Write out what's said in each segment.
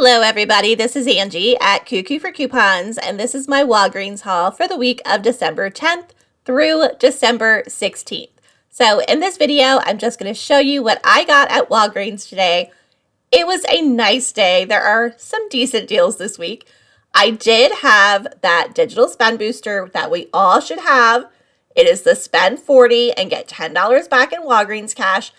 Hello everybody, this is Angie at Cuckoo for Coupons, and this is my Walgreens haul for the week of December 10th through December 16th. So in this video, I'm just going to show you what I got at Walgreens today. It was a nice day. There are some decent deals this week. I did have that digital spend booster that we all should have. It is the spend $40 and get $10 back in Walgreens cash,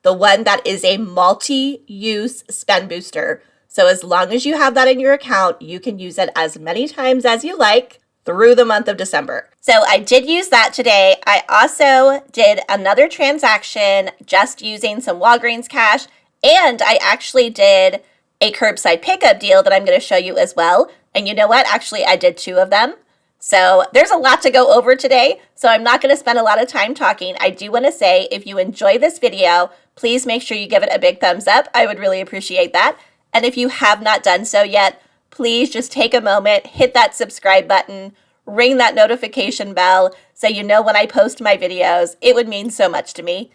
the one that is a multi-use spend booster. So as long as you have that in your account, you can use it as many times as you like through the month of December. So I did use that today. I also did another transaction just using some Walgreens cash, and I actually did a curbside pickup deal that I'm going to show you as well. And you know what? Actually, I did two of them. So there's a lot to go over today, so I'm not going to spend a lot of time talking. I do want to say, if you enjoy this video, please make sure you give it a big thumbs up. I would really appreciate that. And if you have not done so yet, please just take a moment, hit that subscribe button, ring that notification bell so you know when I post my videos. It would mean so much to me.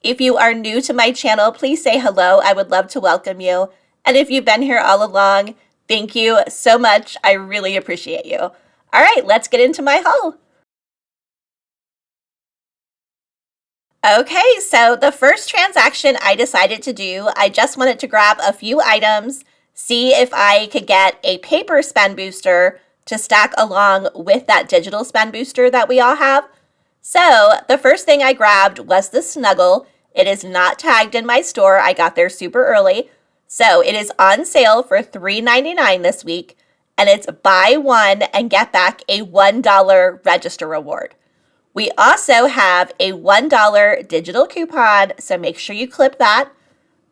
If you are new to my channel, please say hello. I would love to welcome you. And if you've been here all along, thank you so much. I really appreciate you. All right, let's get into my haul. Okay, so the first transaction I decided to do, I just wanted to grab a few items, see if I could get a paper spend booster to stack along with that digital spend booster that we all have. So the first thing I grabbed was the Snuggle. It is not tagged in my store. I got there super early. So it is on sale for $3.99 this week, and it's buy one and get back a $1 register reward. We also have a $1 digital coupon, so make sure you clip that.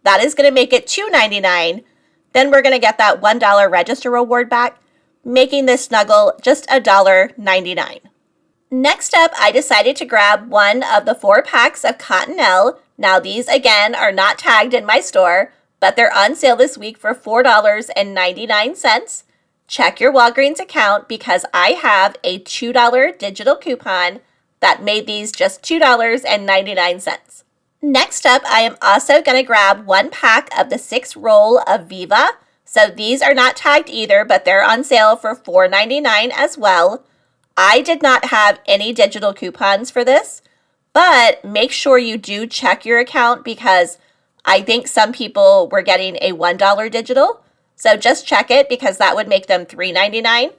That is going to make it $2.99. Then we're going to get that $1 register reward back, making this Snuggle just $1.99. Next up, I decided to grab one of the 4 packs of Cottonelle. Now these, again, are not tagged in my store, but they're on sale this week for $4.99. Check your Walgreens account because I have a $2 digital coupon that made these just $2.99. Next up, I am also going to grab 1 pack of the 6 roll of Viva. So these are not tagged either, but they're on sale for $4.99 as well. I did not have any digital coupons for this, but make sure you do check your account because I think some people were getting a $1 digital. So just check it because that would make them $3.99.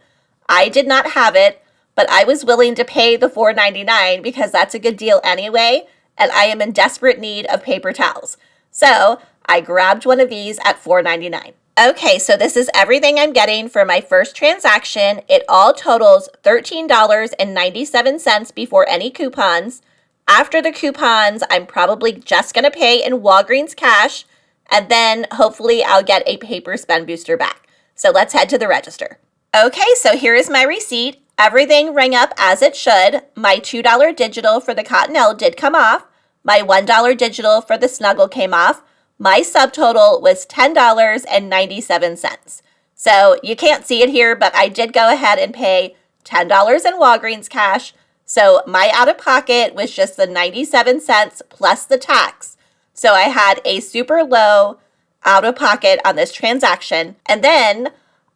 I did not have it, but I was willing to pay the $4.99 because that's a good deal anyway, and I am in desperate need of paper towels. So I grabbed one of these at $4.99. Okay, so this is everything I'm getting for my first transaction. It all totals $13.97 before any coupons. After the coupons, I'm probably just going to pay in Walgreens cash, and then hopefully I'll get a paper spend booster back. So let's head to the register. Okay, so here is my receipt. Everything rang up as it should. My $2 digital for the Cottonelle did come off. My $1 digital for the Snuggle came off. My subtotal was $10.97. So you can't see it here, but I did go ahead and pay $10 in Walgreens cash. So my out-of-pocket was just the 97 cents plus the tax. So I had a super low out-of-pocket on this transaction. And then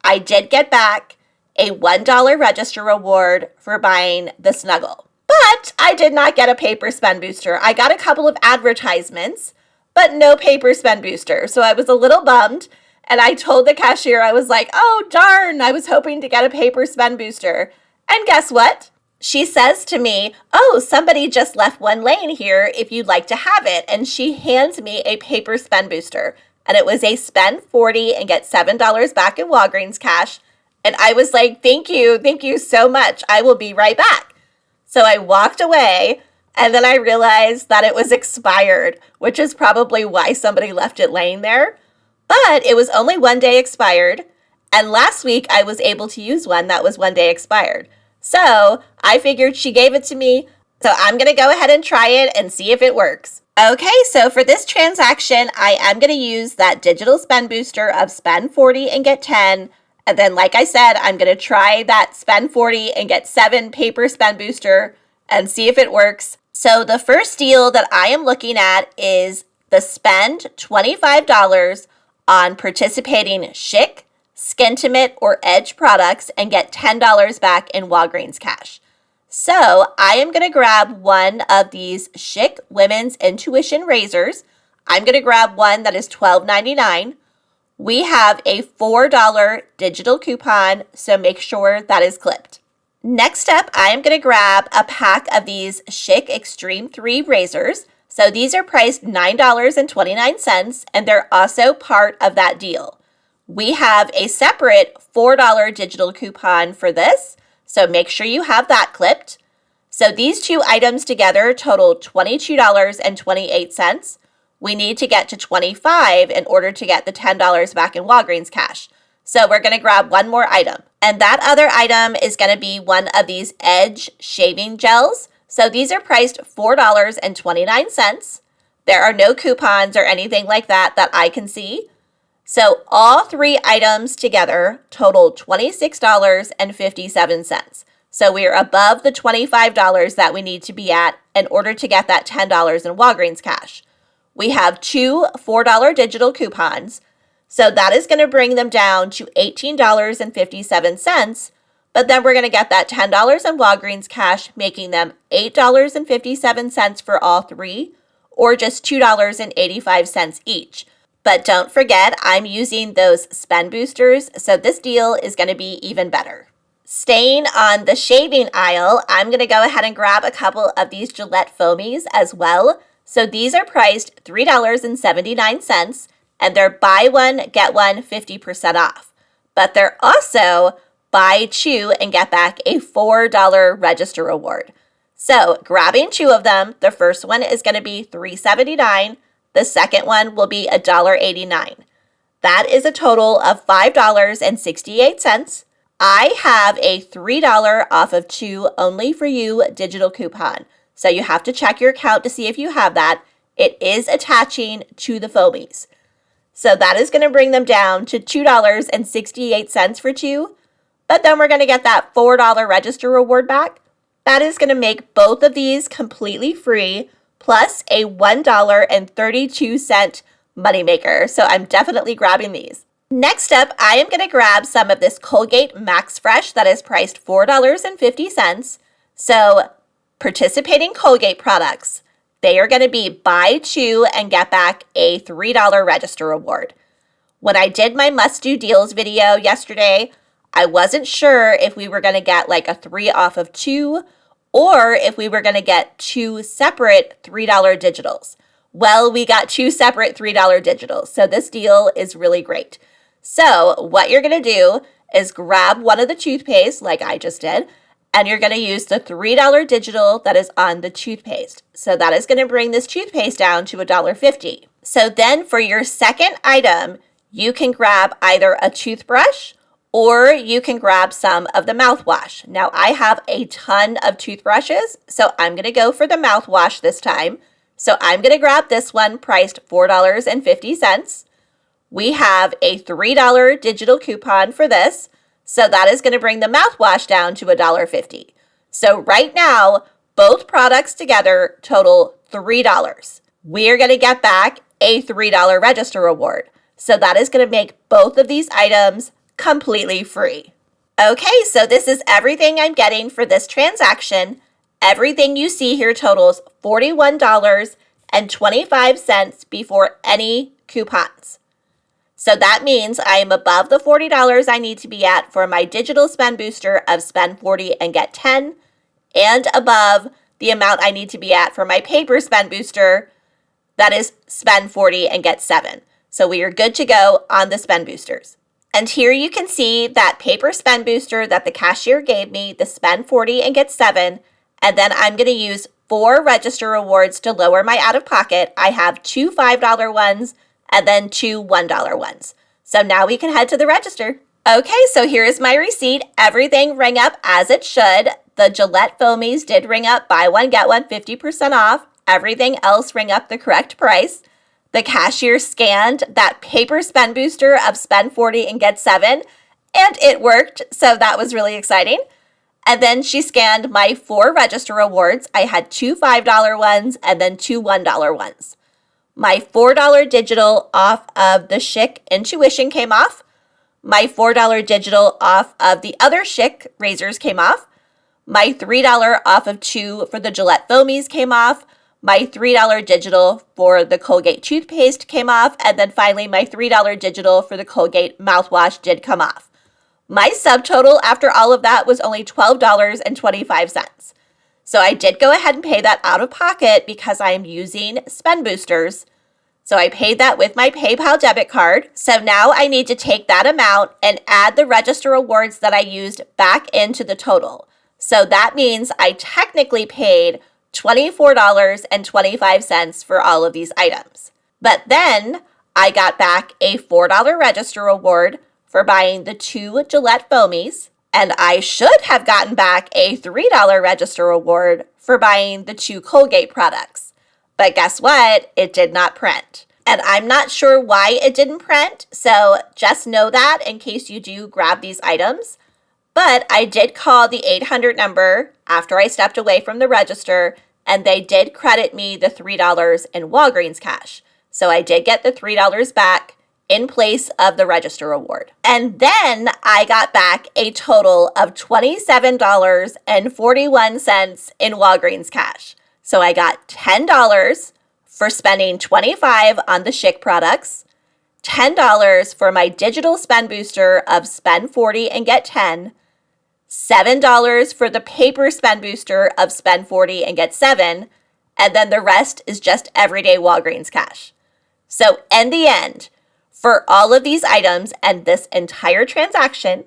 I did get back a $1 register reward for buying the Snuggle. But I did not get a paper spend booster. I got a couple of advertisements, but no paper spend booster. So I was a little bummed. And I told the cashier, I was like, oh, darn, I was hoping to get a paper spend booster. And guess what? She says to me, oh, somebody just left one lane here if you'd like to have it. And she hands me a paper spend booster. And it was a spend $40 and get $7 back in Walgreens cash. And I was like, thank you so much. I will be right back. So I walked away, and then I realized that it was expired, which is probably why somebody left it laying there. But it was only 1 day expired, and last week I was able to use one that was 1 day expired. So I figured she gave it to me, so I'm going to go ahead and try it and see if it works. Okay, so for this transaction, I am going to use that digital spend booster of spend $40 and get 10. And then, like I said, I'm going to try that spend $40 and get 7 paper spend booster and see if it works. So the first deal that I am looking at is the spend $25 on participating Schick, Skintimate or Edge products and get $10 back in Walgreens cash. So I am going to grab one of these Schick Women's Intuition razors. I'm going to grab one that is $12.99. We have a $4 digital coupon, so make sure that is clipped. Next up, I am going to grab a pack of these Schick Extreme 3 razors. So these are priced $9.29, and they're also part of that deal. We have a separate $4 digital coupon for this, so make sure you have that clipped. So these two items together total $22.28. We need to get to $25 in order to get the $10 back in Walgreens cash. So we're going to grab one more item. And that other item is going to be one of these Edge shaving gels. So these are priced $4.29. There are no coupons or anything like that I can see. So all three items together total $26.57. So we are above the $25 that we need to be at in order to get that $10 in Walgreens cash. We have two $4 digital coupons, so that is going to bring them down to $18.57, but then we're going to get that $10 in Walgreens cash, making them $8.57 for all three, or just $2.85 each. But don't forget, I'm using those spend boosters, so this deal is going to be even better. Staying on the shaving aisle, I'm going to go ahead and grab a couple of these Gillette Foamies as well. So these are priced $3.79, and they're buy one, get one 50% off. But they're also buy two and get back a $4 register reward. So grabbing two of them, the first one is going to be $3.79. The second one will be $1.89. That is a total of $5.68. I have a $3 off of two only for you digital coupon. So you have to check your account to see if you have that. It is attaching to the Foamies. So that is going to bring them down to $2.68 for two. But then we're going to get that $4 register reward back. That is going to make both of these completely free, plus a $1.32 moneymaker. So I'm definitely grabbing these. Next up, I am going to grab some of this Colgate Max Fresh that is priced $4.50. So participating Colgate products, they are going to be buy two and get back a $3 register reward. When I did my must-do deals video yesterday, I wasn't sure if we were going to get like a 3 off of 2 or if we were going to get two separate $3 digitals. Well, we got two separate $3 digitals, so this deal is really great. So what you're going to do is grab one of the toothpaste like I just did, and you're going to use the $3 digital that is on the toothpaste. So that is going to bring this toothpaste down to $1.50. So then for your second item, you can grab either a toothbrush or you can grab some of the mouthwash. Now I have a ton of toothbrushes, so I'm going to go for the mouthwash this time. So I'm going to grab this one priced $4.50. We have a $3 digital coupon for this. So that is going to bring the mouthwash down to $1.50. So right now, both products together total $3. We're going to get back a $3 register reward. So that is going to make both of these items completely free. Okay, so this is everything I'm getting for this transaction. Everything you see here totals $41.25 before any coupons. So that means I am above the $40 I need to be at for my digital spend booster of spend 40 and get 10, and above the amount I need to be at for my paper spend booster that is spend 40 and get 7. So we are good to go on the spend boosters. And here you can see that paper spend booster that the cashier gave me, the spend 40 and get 7, and then I'm going to use 4 register rewards to lower my out-of-pocket. I have 2 $5 ones and then 2 $1 ones. So now we can head to the register. Okay, so here is my receipt. Everything rang up as it should. The Gillette Foamies did ring up buy one, get one 50% off. Everything else rang up the correct price. The cashier scanned that paper spend booster of spend 40 and get 7, and it worked, so that was really exciting. And then she scanned my 4 register rewards. I had 2 $5 ones and then 2 $1 ones. My $4 digital off of the Schick Intuition came off. My $4 digital off of the other Shopkick razors came off. My $3 off of 2 for the Gillette Foamies came off. My $3 digital for the Colgate toothpaste came off. And then finally, my $3 digital for the Colgate mouthwash did come off. My subtotal after all of that was only $12.25. So I did go ahead and pay that out of pocket because I am using spend boosters. So I paid that with my PayPal debit card. So now I need to take that amount and add the register rewards that I used back into the total. So that means I technically paid $24.25 for all of these items. But then I got back a $4 register reward for buying the 2 Gillette Foamies, and I should have gotten back a $3 register reward for buying the 2 Colgate products. But guess what? It did not print. And I'm not sure why it didn't print, so just know that in case you do grab these items. But I did call the 800 number after I stepped away from the register, and they did credit me the $3 in Walgreens cash. So I did get the $3 back in place of the register reward. And then I got back a total of $27.41 in Walgreens cash. So I got $10 for spending $25 on the Shopkick products, $10 for my digital spend booster of spend 40 and get 10, $7 for the paper spend booster of spend 40 and get 7, and then the rest is just everyday Walgreens cash. So in the end, for all of these items and this entire transaction,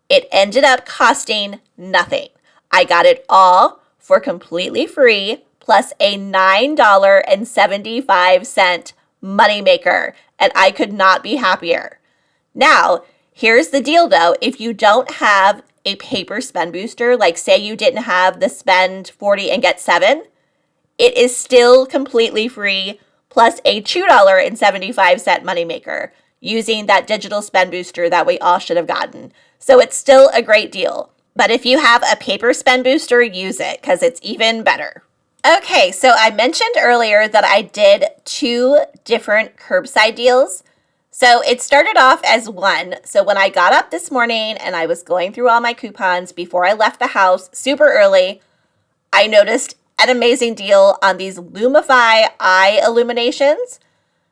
it ended up costing nothing. I got it all for completely free, plus a $9.75 moneymaker, and I could not be happier. Now, here's the deal though. If you don't have a paper spend booster, like say you didn't have the spend 40 and get 7, it is still completely free, plus a $2.75 moneymaker using that digital spend booster that we all should have gotten. So it's still a great deal. But if you have a paper spend booster, use it because it's even better. Okay, so I mentioned earlier that I did 2 different curbside deals. So it started off as one. So when I got up this morning and I was going through all my coupons before I left the house super early, I noticed an amazing deal on these Lumify eye illuminations.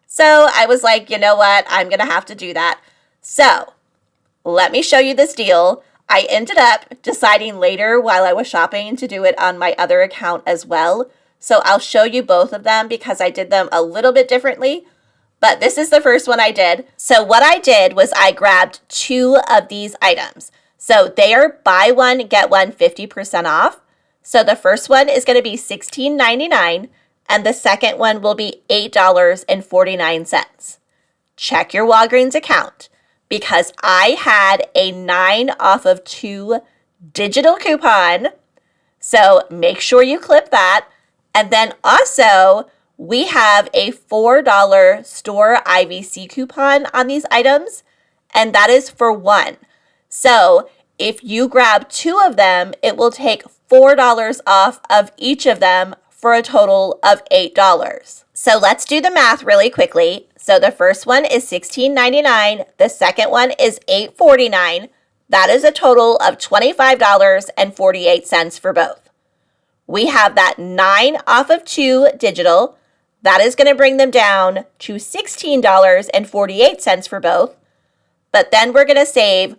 So I was like, you know what? I'm going to have to do that. So let me show you this deal. I ended up deciding later while I was shopping to do it on my other account as well. So I'll show you both of them because I did them a little bit differently. But this is the first one I did. So what I did was I grabbed 2 of these items. So they are buy one, get one 50% off. So the first one is going to be $16.99 and the second one will be $8.49. Check your Walgreens account because I had a 9 off of 2 digital coupon. So make sure you clip that. And then also, we have a $4 store IVC coupon on these items, and that is for 1. So if you grab 2 of them, it will take $4 off of each of them for a total of $8. So let's do the math really quickly. So the first one is $16.99. The second one is $8.49. That is a total of $25.48 for both. We have that 9 off of 2 digital. That is going to bring them down to $16.48 for both. But then we're going to save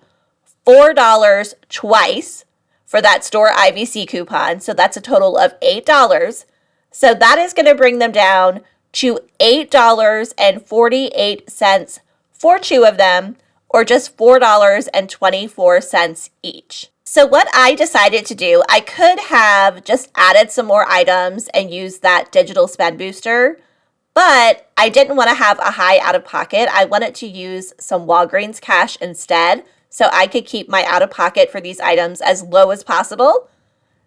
$4 twice for that store IVC coupon. So that's a total of $8. So that is going to bring them down to $8.48 for 2 of them, or just $4.24 each. So what I decided to do, I could have just added some more items and used that digital spend booster, but I didn't want to have a high out of pocket. I wanted to use some Walgreens cash instead, so I could keep my out of pocket for these items as low as possible.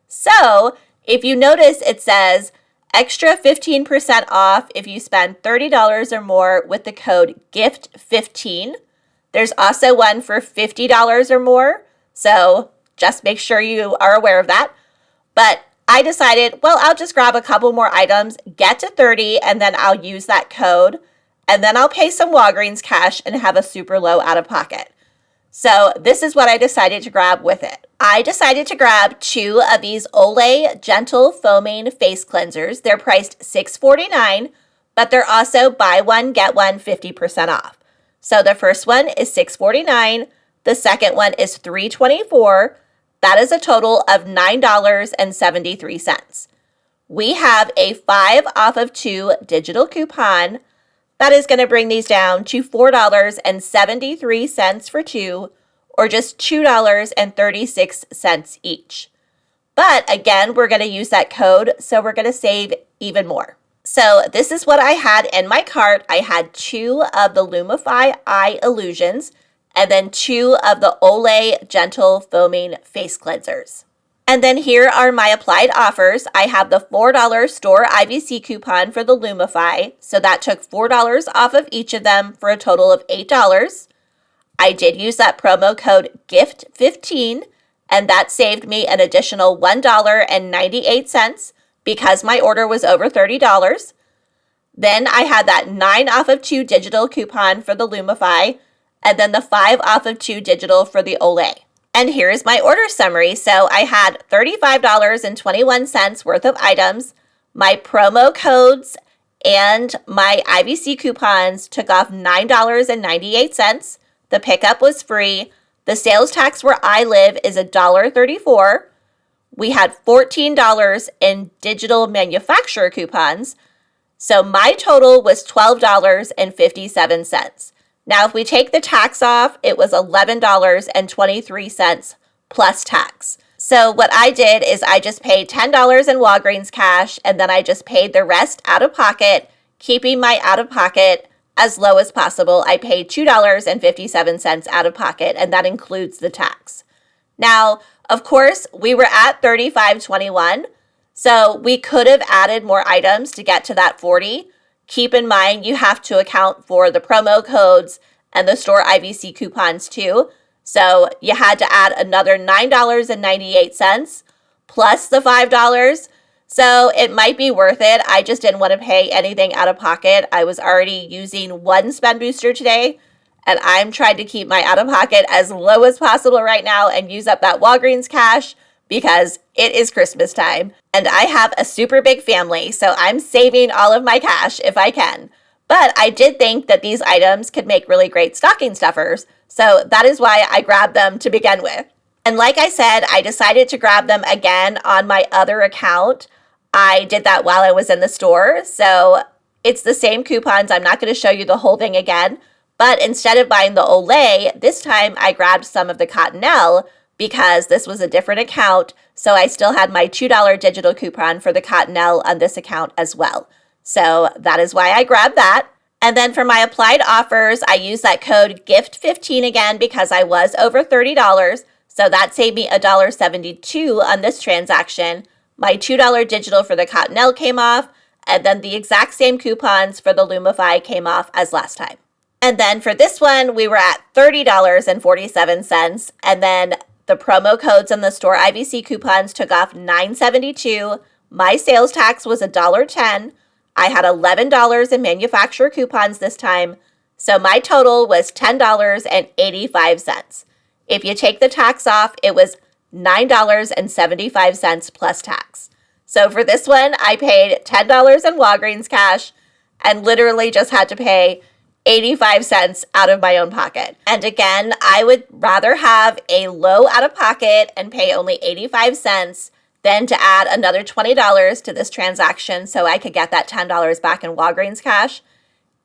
So if you notice, it says extra 15% off if you spend $30 or more with the code GIFT15. There's also one for $50 or more, so just make sure you are aware of that. But I decided, well, I'll just grab a couple more items, get to 30, and then I'll use that code. And then I'll pay some Walgreens cash and have a super low out of pocket. So this is what I decided to grab with it. I decided to grab 2 of these Olay Gentle Foaming Face Cleansers. They're priced $6.49, but they're also buy one, get one 50% off. So the first one is $6.49. The second one is $3.24. That is a total of $9.73. We have a 5 off of 2 digital coupon. That is going to bring these down to $4.73 for 2, or just $2.36 each. But again, we're going to use that code, so we're going to save even more. So this is what I had in my cart. I had 2 of the Lumify Eye Illusions, and then 2 of the Olay Gentle Foaming Face Cleansers. And then here are my applied offers. I have the $4 store IVC coupon for the Lumify, so that took $4 off of each of them for a total of $8. I did use that promo code GIFT15, and that saved me an additional $1.98 because my order was over $30. Then I had that 9 off of 2 digital coupon for the Lumify, and then the 5 off of 2 digital for the Olay. And here is my order summary. So I had $35.21 worth of items. My promo codes and my IVC coupons took off $9.98. The pickup was free. The sales tax where I live is $1.34. We had $14 in digital manufacturer coupons. So my total was $12.57. Now, if we take the tax off, it was $11.23 plus tax. So what I did is I just paid $10 in Walgreens cash, and then I just paid the rest out of pocket, keeping my out of pocket as low as possible. I paid $2.57 out of pocket, and that includes the tax. Now, of course, we were at $35.21, so we could have added more items to get to that $40. Keep in mind, you have to account for the promo codes and the store IVC coupons too. So you had to add another $9.98 plus the $5. So it might be worth it. I just didn't want to pay anything out of pocket. I was already using 1 spend booster today, and I'm trying to keep my out of pocket as low as possible right now and use up that Walgreens cash because it is Christmas time and I have a super big family, so I'm saving all of my cash if I can. But I did think that these items could make really great stocking stuffers, so that is why I grabbed them to begin with. And like I said, I decided to grab them again on my other account. I did that while I was in the store, so it's the same coupons. I'm not going to show you the whole thing again, but instead of buying the Olay, this time I grabbed some of the Cottonelle, because this was a different account, so I still had my $2 digital coupon for the Cottonelle on this account as well. So that is why I grabbed that. And then for my applied offers, I used that code GIFT15 again because I was over $30, so that saved me $1.72 on this transaction. My $2 digital for the Cottonelle came off, and then the exact same coupons for the Lumify came off as last time. And then for this one, we were at $30.47, and then the promo codes and the store IVC coupons took off $9.72. My sales tax was $1.10. I had $11 in manufacturer coupons this time, so my total was $10.85. If you take the tax off, it was $9.75 plus tax. So for this one, I paid $10 in Walgreens cash and literally just had to pay 85 cents out of my own pocket. And again, I would rather have a low out of pocket and pay only 85 cents than to add another $20 to this transaction so I could get that $10 back in Walgreens cash.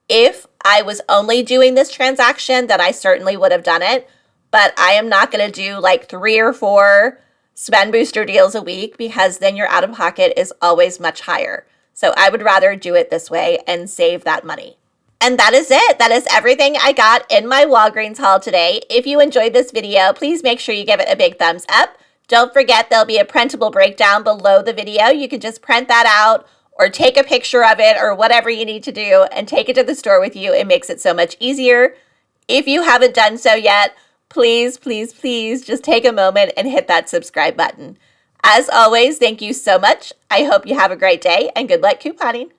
If I was only doing this transaction, then I certainly would have done it, but I am not going to do like 3 or 4 spend booster deals a week because then your out of pocket is always much higher. So I would rather do it this way and save that money. And that is it. That is everything I got in my Walgreens haul today. If you enjoyed this video, please make sure you give it a big thumbs up. Don't forget there'll be a printable breakdown below the video. You can just print that out or take a picture of it or whatever you need to do and take it to the store with you. It makes it so much easier. If you haven't done so yet, please, please, please just take a moment and hit that subscribe button. As always, thank you so much. I hope you have a great day and good luck couponing.